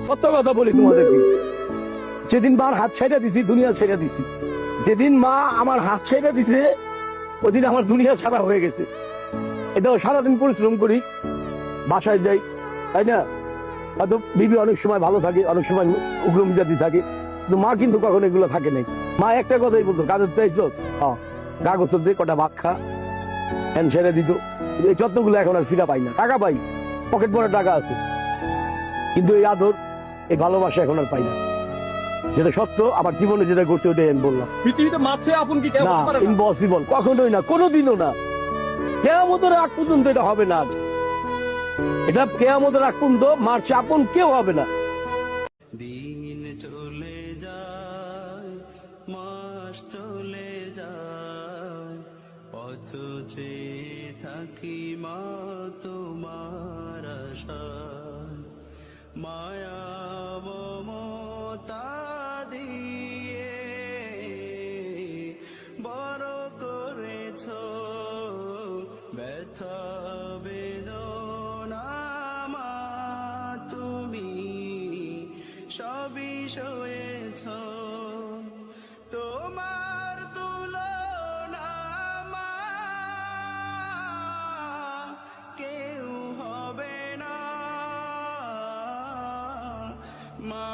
কত কথা বলি তোমাদেরকে, যেদিন মার হাত ছাইড়া দিছি দুনিয়া ছাইড়া দিছি, যেদিন মা আমার হাত ছাইড়া দিছে ওদিন আমার দুনিয়া ছাড়া হয়ে গেছে। এটাও সারাদিন পরিশ্রম করি, বাসায় যাই, তাই না? হয়তো বিবি অনেক সময় ভালো থাকে, অনেক সময় উগ্র মিজাজি থাকে, কিন্তু মা কিন্তু কখনো এগুলো থাকে নাই। মা একটা কথাই বলতো, কাজের চাইছো গা গোসল দিয়ে কটা ভাত খা, ফ্যান ছেড়ে দিত। এই যত্নগুলো এখন আর ফিরা পাই না। টাকা পাই, পকেট ভরা টাকা আছে, কিন্তু এই আদর, এই ভালোবাসা এখন আর পাই না। যেটা সত্য, আমার জীবনে যেটা ঘটছে ওটাই আমি বললাম। পৃথিবীতে মাছে আপন কি কেউ না, হতে পারে না? ইম্পসিবল, কখনোই না, কোনোদিনও না। কেয়ামতের আগ পর্যন্ত এটা হবে না। এটা কেয়ামতের আগ পর্যন্ত মার চেয়ে আপন কেউ হবে না। দিন চলে যায়, মাস চলে যায়, পথ চেয়ে থাকি মা তোমার আশায়। মায়া মমতা দিয়ে বড় করেছ, ব্যথা বেদনা মা তুমি সবই সয়েছ। তোমার তুলনা মা কেউ হবে না মা।